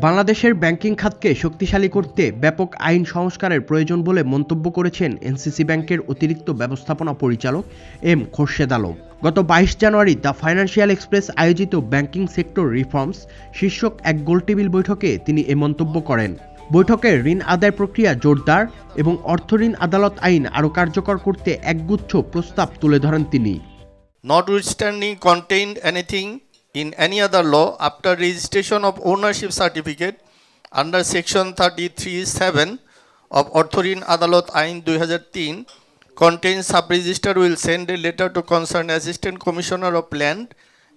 বাংলাদেশের ব্যাংকিং খাতকে শক্তিশালী করতে ব্যাপক আইন সংস্কারের প্রয়োজন বলে মন্তব্য করেছেন এনসিসি ব্যাংকের অতিরিক্ত ব্যবস্থাপনা পরিচালক এম খোরশেদ আলম। গত 22 জানুয়ারি দ্য ফাইন্যান্সিয়াল এক্সপ্রেস আয়োজিত ব্যাংকিং সেক্টর রিফর্মস শীর্ষক এক গোলটেবিল বৈঠকে তিনি এ মন্তব্য করেন। বৈঠকে ঋণ আদায় প্রক্রিয়া জোরদার এবং অর্থঋণ আদালত আইন আরও কার্যকর করতে একগুচ্ছ প্রস্তাব তুলে ধরেন তিনি। Notwithstanding contained anything in any other law after registration of ownership certificate under section 33(7) of Orthorin Adalat Ain 2003 contains sub-register will send a letter to concerned Assistant Commissioner of Land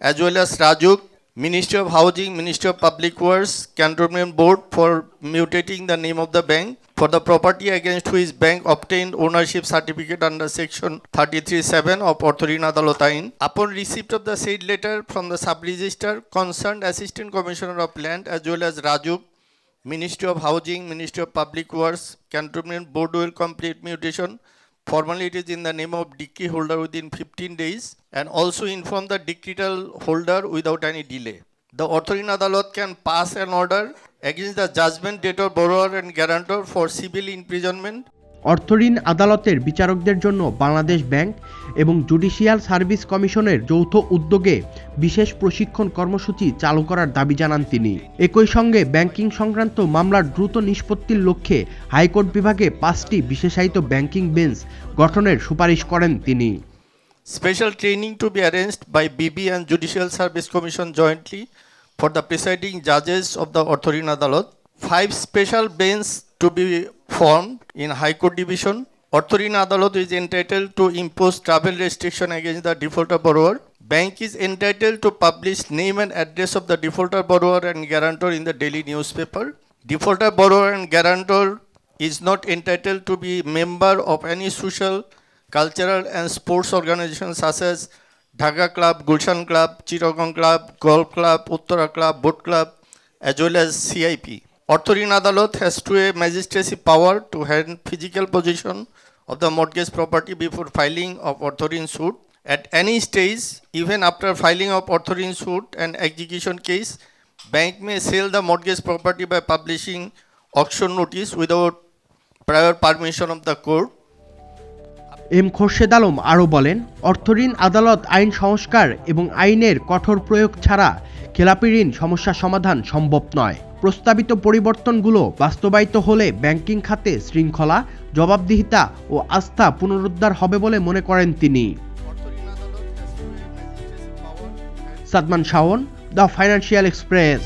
as well as Rajuk, Ministry of Housing, Ministry of Public Works, Cantonment Board for mutating the name of the bank for the property against which bank obtained ownership certificate under section 33(7) of Orthorin Adalat Ain. Upon receipt of the said letter from the sub-register, concerned Assistant Commissioner of Land as well as Rajuk, Ministry of Housing, Ministry of Public Works, Cantonment Board will complete mutation. Formally it is in the name of decree holder within 15 days and also inform the decretal holder without any delay. The Orthorin Adalat can pass an order against the judgment debtor, borrower and guarantor for civil imprisonment. অর্থঋণ আদালতের বিচারকদের জন্য Bangladesh bank এবং judicial service কমিশনের যৌথ উদ্যোগে বিশেষ প্রশিক্ষণ কর্মসূচি চালু করার দাবি জানান তিনি। একই সঙ্গে ব্যাংকিং সংক্রান্ত মামলার দ্রুত নিষ্পত্তির লক্ষ্যে হাইকোর্ট বিভাগে 5টি বিশেষায়িত ব্যাংকিং বেঞ্চ গঠনের সুপারিশ করেন তিনি। Special training to be arranged by BB and Judicial Service Commission jointly for the presiding judges of the Orthorin Adalat. 5 special bench to be formed in High Court Division. Orthorin Adalat is entitled to impose travel restriction against the defaulter borrower. Bank is entitled to publish name and address of the defaulter borrower and guarantor in the daily newspaper. Defaulter borrower and guarantor is not entitled to be member of any social, cultural and sports organizations such as Dhaka Club, Gulshan Club, Chittagong Club, Golf Club, Uttara Club, Boat Club as well as CIP. Orthorin Adalat has to a magistracy power to hand physical possession of the mortgage property before filing of Orthorin suit. At any stage, even after filing of Orthorin suit and execution case, bank may sell the mortgage property by publishing auction notice without prior permission of the court. M Khorshed Alam আরও বলেন, অর্থঋণ আদালত আইন সংস্কার এবং আইনের কঠোর প্রয়োগ ছাড়া খেলাপি ঋণ সমস্যা সমাধান সম্ভব নয়। প্রস্তাবিত পরিবর্তনগুলো বাস্তবায়িত হলে ব্যাংকিং খাতে শৃঙ্খলা, জবাবদিহিতা ও আস্থা পুনরুদ্ধার হবে বলে মনে করেন তিনি। Sadman Shaon, the financial express.